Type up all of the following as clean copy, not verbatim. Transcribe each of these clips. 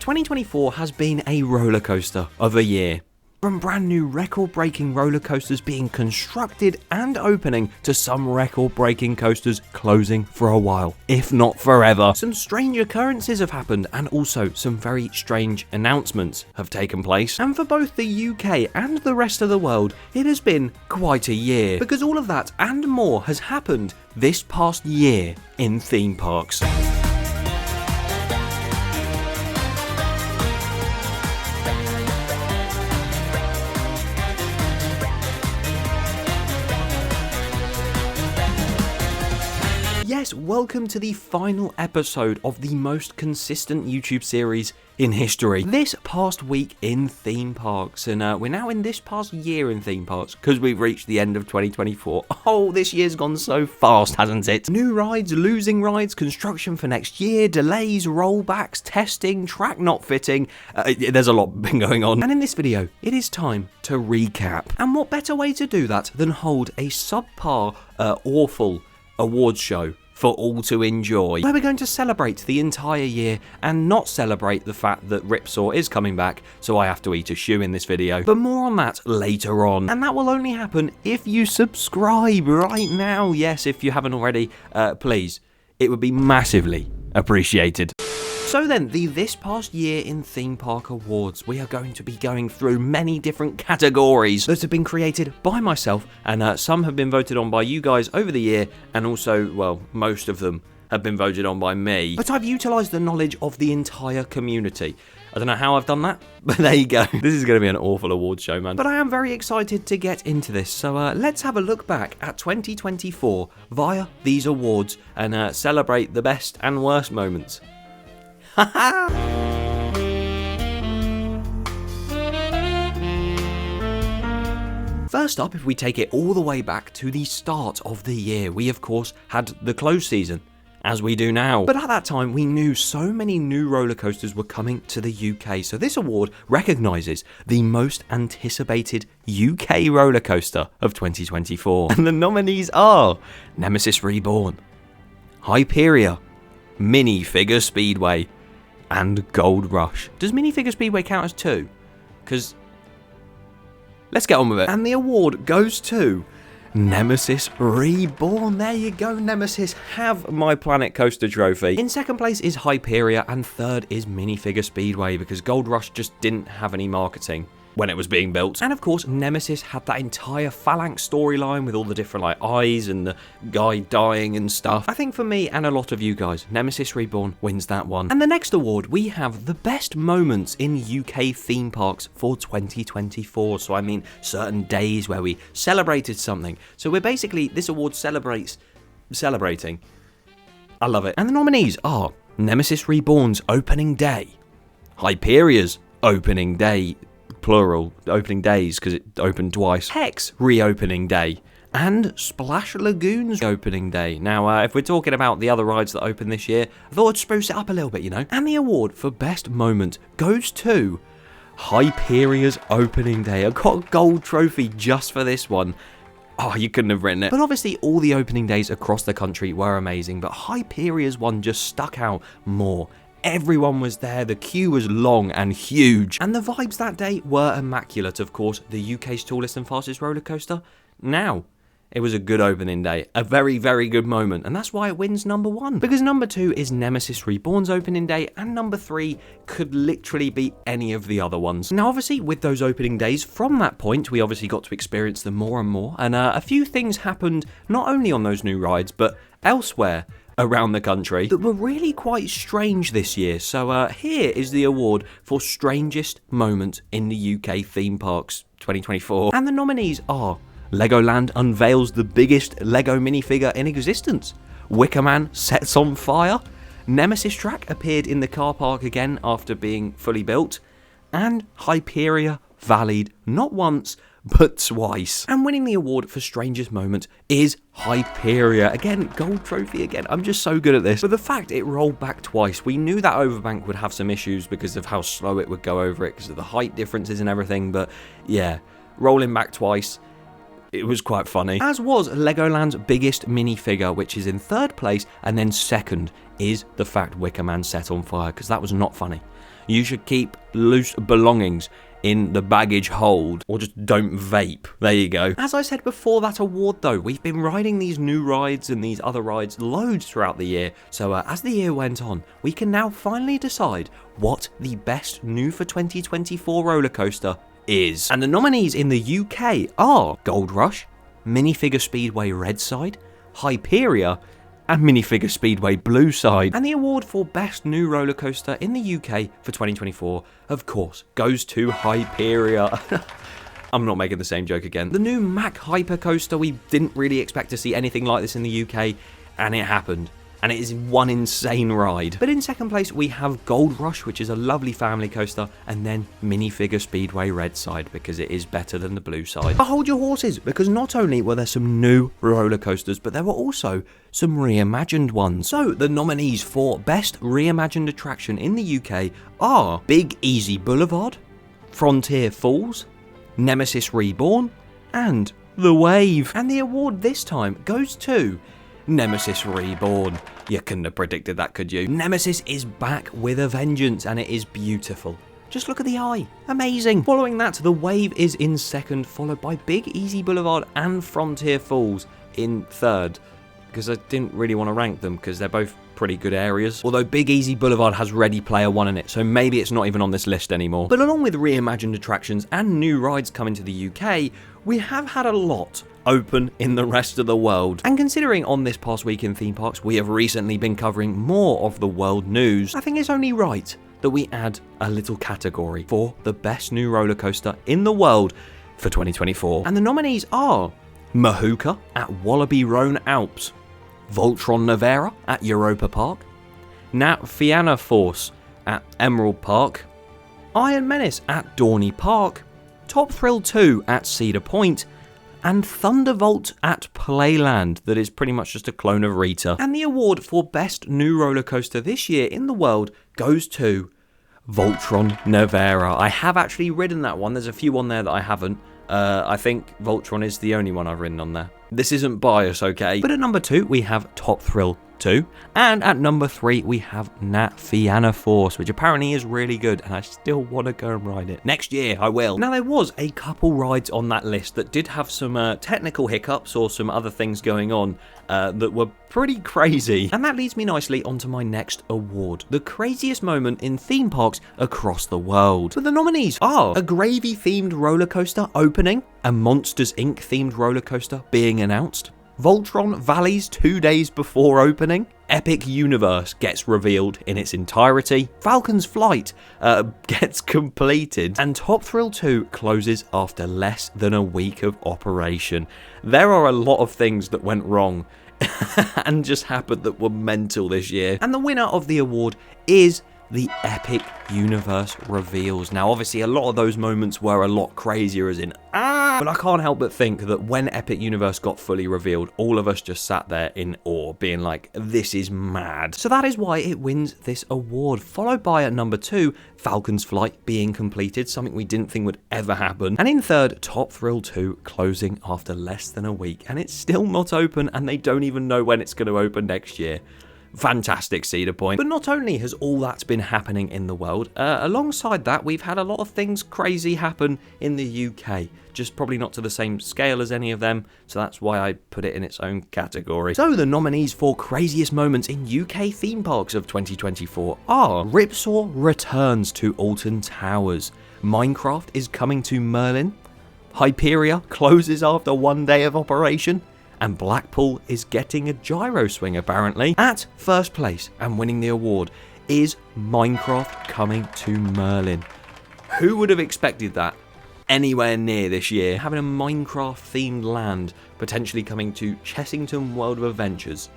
2024 has been a roller coaster of a year. From brand new record-breaking roller coasters being constructed and opening to some record-breaking coasters closing for a while, if not forever. Some strange occurrences have happened and also some very strange announcements have taken place. And for both the UK and the rest of the world, it has been quite a year, because all of that and more has happened this past year in theme parks. Yes, welcome to the final episode of the most consistent YouTube series in history. This past week in theme parks, and we're now in this past year in theme parks because we've reached the end of 2024. Oh, this year's gone so fast, hasn't it? New rides, losing rides, construction for next year, delays, rollbacks, testing, track not fitting. There's a lot been going on. And in this video, it is time to recap. And what better way to do that than hold a subpar, awful awards show for all to enjoy, where we're going to celebrate the entire year and not celebrate the fact that Ripsaw is coming back, so I have to eat a shoe in this video. But more on that later on, and that will only happen if you subscribe right now. Yes, if you haven't already, please, it would be massively appreciated. So then, the This Past Year in Theme Park Awards, we are going to be going through many different categories that have been created by myself, and some have been voted on by you guys over the year, and also, well, most of them have been voted on by me. But I've utilised the knowledge of the entire community. I don't know how I've done that, but there you go. This is going to be an awful awards show, man. But I am very excited to get into this, so let's have a look back at 2024 via these awards and celebrate the best and worst moments. First up, if we take it all the way back to the start of the year, we of course had the close season, as we do now. But at that time, we knew so many new roller coasters were coming to the UK, so this award recognises the most anticipated UK roller coaster of 2024. And the nominees are Nemesis Reborn, Hyperia, Minifigure Speedway, and Gold Rush. Does Minifigure Speedway count as two? Because let's get on with it. And the award goes to Nemesis Reborn. There you go, Nemesis. Have my Planet Coaster trophy. In second place is Hyperia, and third is Minifigure Speedway, because Gold Rush just didn't have any marketing when it was being built. And of course, Nemesis had that entire Phalanx storyline with all the different eyes and the guy dying and stuff. I think for me and a lot of you guys, Nemesis Reborn wins that one. And the next award, we have the best moments in UK theme parks for 2024. So I mean, certain days where we celebrated something. So we're basically, this award celebrates celebrating. I love it. And the nominees are Nemesis Reborn's opening day, Hyperia's opening day, plural, opening days because it opened twice, Hex reopening day, and Splash Lagoon's opening day. Now, if we're talking about the other rides that opened this year, I thought I'd spruce it up a little bit, you know. And the award for best moment goes to Hyperia's opening day. I got a gold trophy just for this one. Oh, you couldn't have written it. But obviously, all the opening days across the country were amazing, but Hyperia's one just stuck out more. Everyone was there, the queue was long and huge, and the vibes that day were immaculate. Of course, the UK's tallest and fastest roller coaster. Now, it was a good opening day, a very, very good moment, and that's why it wins number one. Because number two is Nemesis Reborn's opening day, and number three could literally be any of the other ones. Now, obviously, with those opening days, from that point, we obviously got to experience them more and more, and a few things happened, not only on those new rides, but elsewhere around the country that were really quite strange this year. So here is the award for strangest moment in the UK theme parks 2024. And the nominees are Legoland unveils the biggest Lego minifigure in existence, Wicker Man sets on fire, Nemesis track appeared in the car park again after being fully built, and Hyperia valleyed not once but twice. And winning the award for strangest moment is Hyperia. Again, gold trophy again. I'm just so good at this. But the fact it rolled back twice, we knew that Overbank would have some issues because of how slow it would go over it, because of the height differences and everything. But yeah, rolling back twice, it was quite funny. As was Legoland's biggest minifigure, which is in third place, and then second is the fact Wicker Man set on fire, because that was not funny. You should keep loose belongings in the baggage hold, or just don't vape. There you go. As I said before that award though, we've been riding these new rides and these other rides loads throughout the year, so as the year went on, we can now finally decide what the best new for 2024 roller coaster is. And the nominees in the UK are Gold Rush, Minifigure Speedway Red Side, Hyperia, and Minifigure Speedway Blue Side. And the award for Best New Roller Coaster in the UK for 2024, of course, goes to Hyperia. I'm not making the same joke again. The new Mack Hyper Coaster, we didn't really expect to see anything like this in the UK, and it happened. And it is one insane ride. But in second place, we have Gold Rush, which is a lovely family coaster, and then Minifigure Speedway Red Side, because it is better than the blue side. But hold your horses, because not only were there some new roller coasters, but there were also some reimagined ones. So the nominees for Best Reimagined Attraction in the UK are Big Easy Boulevard, Frontier Falls, Nemesis Reborn, and The Wave. And the award this time goes to Nemesis Reborn. You couldn't have predicted that, could you? Nemesis is back with a vengeance, and it is beautiful. Just look at the eye. Amazing. Following that, The Wave is in second, followed by Big Easy Boulevard and Frontier Falls in third, because I didn't really want to rank them because they're both pretty good areas. Although Big Easy Boulevard has Ready Player One in it, so maybe it's not even on this list anymore. But along with reimagined attractions and new rides coming to the UK, we have had a lot open in the rest of the world. And considering on this past week in theme parks, we have recently been covering more of the world news, I think it's only right that we add a little category for the best new roller coaster in the world for 2024. And the nominees are Mahuka at Wallaby Rhone Alps, Voltron Nevera at Europa Park, Nat Fianna Force at Emerald Park, Iron Menace at Dorney Park, Top Thrill 2 at Cedar Point, and Thunderbolt at Playland, that is pretty much just a clone of Rita. And the award for Best New Roller Coaster this year in the world goes to Voltron Nevera. I have actually ridden that one. There's a few on there that I haven't. I think Voltron is the only one I've ridden on there. This isn't bias, okay? But at number 2, we have Top Thrill 2. And at number 3, we have Nat Fianna Force, which apparently is really good, and I still want to go and ride it. Next year, I will. Now, there was a couple rides on that list that did have some technical hiccups or some other things going on that were pretty crazy. And that leads me nicely onto my next award, the craziest moment in theme parks across the world. But the nominees are a gravy-themed roller coaster opening, a Monsters Inc. themed roller coaster being announced, Voltron Valleys 2 days before opening, Epic Universe gets revealed in its entirety, Falcon's Flight gets completed, and Top Thrill 2 closes after less than a week of operation. There are a lot of things that went wrong and just happened that were mental this year. And the winner of the award is the Epic Universe reveals. Now, obviously, a lot of those moments were a lot crazier, as in, but I can't help but think that when Epic Universe got fully revealed, all of us just sat there in awe, being like, this is mad. So that is why it wins this award, followed by at number 2, Falcon's Flight being completed, something we didn't think would ever happen. And in third, Top Thrill 2 closing after less than a week, and it's still not open, and they don't even know when it's going to open next year. Fantastic Cedar Point. But not only has all that been happening in the world, alongside that, we've had a lot of things crazy happen in the UK. Just probably not to the same scale as any of them, so that's why I put it in its own category. So the nominees for craziest moments in UK theme parks of 2024 are Ripsaw returns to Alton Towers, Minecraft is coming to Merlin, Hyperia closes after 1 day of operation, and Blackpool is getting a gyro swing apparently. At first place and winning the award is Minecraft coming to Merlin. Who would have expected that anywhere near this year? Having a Minecraft themed land potentially coming to Chessington World of Adventures.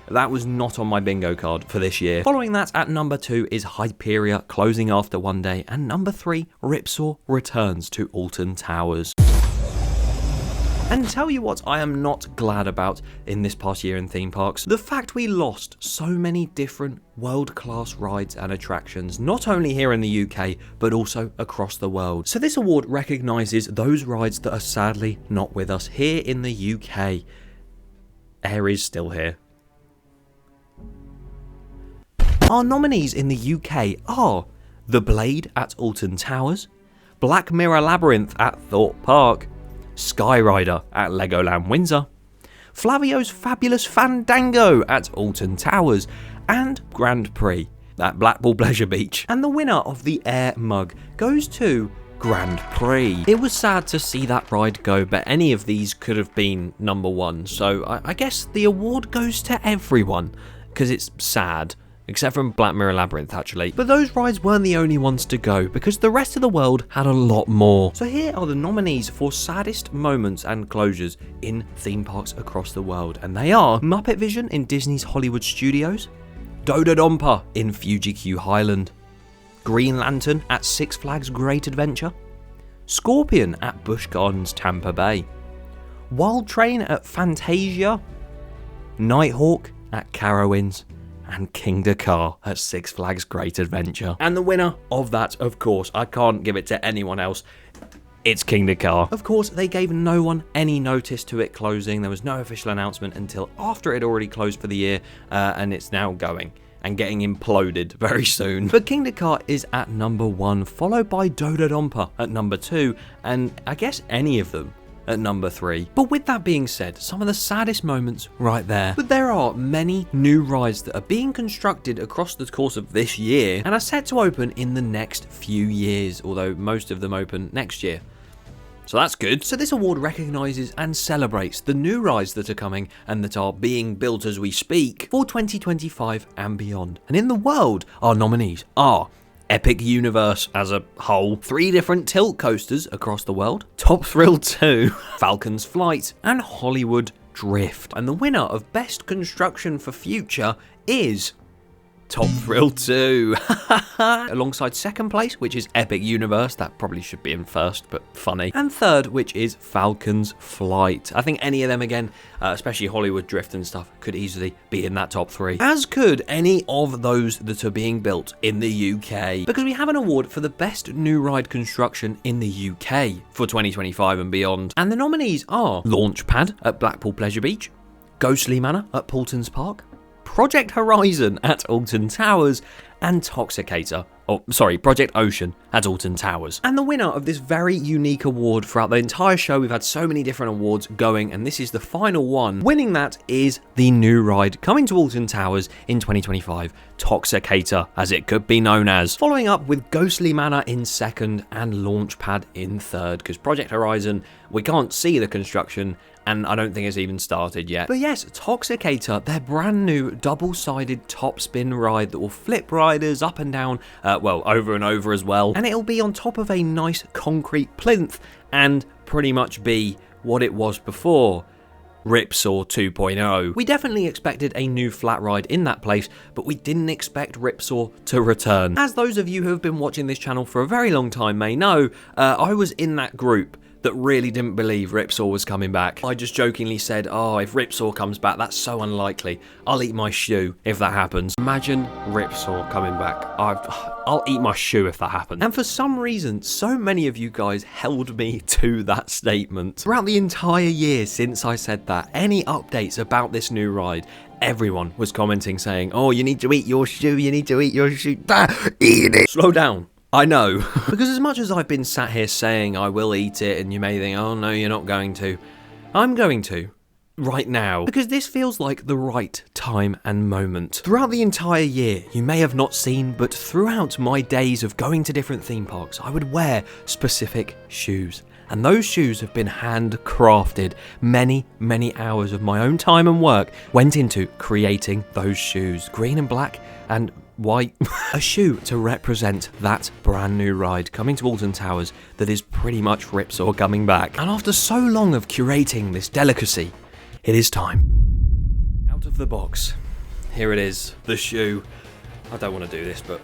That was not on my bingo card for this year. Following that, at number 2 is Hyperia closing after 1 day, and number 3, Ripsaw returns to Alton Towers. And tell you what I am not glad about in this past year in theme parks, the fact we lost so many different world-class rides and attractions, not only here in the UK, but also across the world. So this award recognises those rides that are sadly not with us here in the UK. Air is still here. Our nominees in the UK are The Blade at Alton Towers, Black Mirror Labyrinth at Thorpe Park, Skyrider at Legoland Windsor, Flavio's Fabulous Fandango at Alton Towers, and Grand Prix at Blackpool Pleasure Beach. And the winner of the Air Mug goes to Grand Prix. It was sad to see that ride go, but any of these could have been number one, so I guess the award goes to everyone, because it's sad. Except from Black Mirror Labyrinth, actually. But those rides weren't the only ones to go, because the rest of the world had a lot more. So here are the nominees for saddest moments and closures in theme parks across the world. And they are Muppet Vision in Disney's Hollywood Studios, Dodonpa in Fuji-Q Highland, Green Lantern at Six Flags Great Adventure, Scorpion at Busch Gardens Tampa Bay, Wild Train at Fantasia, Nighthawk at Carowinds, and Kingda Ka at Six Flags Great Adventure. And the winner of that, of course, I can't give it to anyone else, it's Kingda Ka. Of course, they gave no one any notice to it closing. There was no official announcement until after it had already closed for the year, and it's now going and getting imploded very soon. But Kingda Ka is at number 1, followed by Dodonpa at number 2, and I guess any of them at number 3. But with that being said, some of the saddest moments right there. But there are many new rides that are being constructed across the course of this year and are set to open in the next few years, although most of them open next year. So that's good. So this award recognises and celebrates the new rides that are coming and that are being built as we speak for 2025 and beyond. And in the world, our nominees are Epic Universe as a whole, 3 different tilt coasters across the world, Top Thrill 2, Falcon's Flight, and Hollywood Drift. And the winner of Best Construction for Future is Top Thrill 2. Alongside second place, which is Epic Universe. That probably should be in first, but funny. And third, which is Falcon's Flight. I think any of them, again, especially Hollywood Drift and stuff, could easily be in that top 3. As could any of those that are being built in the UK. Because we have an award for the best new ride construction in the UK for 2025 and beyond. And the nominees are Launchpad at Blackpool Pleasure Beach, Ghostly Manor at Paultons Park, Project Horizon at Alton Towers, and Project Ocean at Alton Towers. And the winner of this very unique award throughout the entire show, we've had so many different awards going, and this is the final one. Winning that is the new ride coming to Alton Towers in 2025, Toxicator, as it could be known as. Following up with Ghostly Manor in second and Launchpad in third, because Project Horizon, we can't see the construction, and I don't think it's even started yet. But yes, Toxicator, their brand new double-sided top spin ride that will flip riders up and down, over and over as well. And it'll be on top of a nice concrete plinth and pretty much be what it was before, Ripsaw 2.0. We definitely expected a new flat ride in that place, but we didn't expect Ripsaw to return. As those of you who have been watching this channel for a very long time may know, I was in that group that really didn't believe Ripsaw was coming back. I just jokingly said, oh, if Ripsaw comes back, that's so unlikely. I'll eat my shoe if that happens. Imagine Ripsaw coming back. I'll eat my shoe if that happens. And for some reason, so many of you guys held me to that statement. Throughout the entire year since I said that, any updates about this new ride, everyone was commenting saying, oh, you need to eat your shoe, you need to eat your shoe. Eat it. Slow down. I know. Because as much as I've been sat here saying I will eat it, and you may think, oh no, you're not going to, I'm going to. Right now. Because this feels like the right time and moment. Throughout the entire year, you may have not seen, but throughout my days of going to different theme parks, I would wear specific shoes. And those shoes have been handcrafted. Many, many hours of my own time and work went into creating those shoes. Green and black and white. A shoe to represent that brand new ride coming to Alton Towers that is pretty much Ripsaw coming back. And after so long of curating this delicacy, it is time. Out of the box. Here it is, the shoe. I don't want to do this, but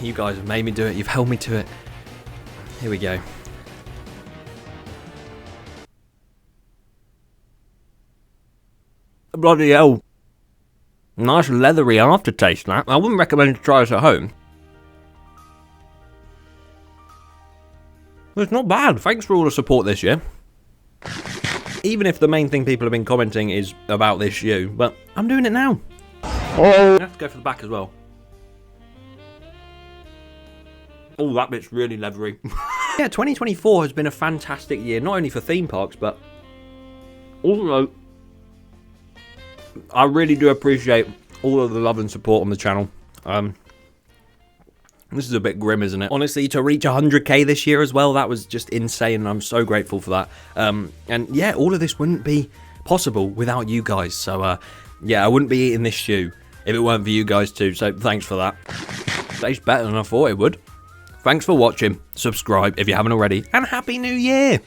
you guys have made me do it. You've held me to it. Here we go. Bloody hell. Nice leathery aftertaste, that. I wouldn't recommend to try this at home. It's not bad. Thanks for all the support this year. Even if the main thing people have been commenting is about this shoe, but I'm doing it now. Oh. I have to go for the back as well. Oh, that bit's really leathery. Yeah, 2024 has been a fantastic year, not only for theme parks, but also, I really do appreciate all of the love and support on the channel. This is a bit grim, isn't it? Honestly, to reach 100k this year as well, that was just insane, and I'm so grateful for that. And yeah, all of this wouldn't be possible without you guys. So yeah, I wouldn't be eating this shoe if it weren't for you guys too, so thanks for that. Tastes better than I thought it would. Thanks for watching, subscribe if you haven't already, and Happy New Year!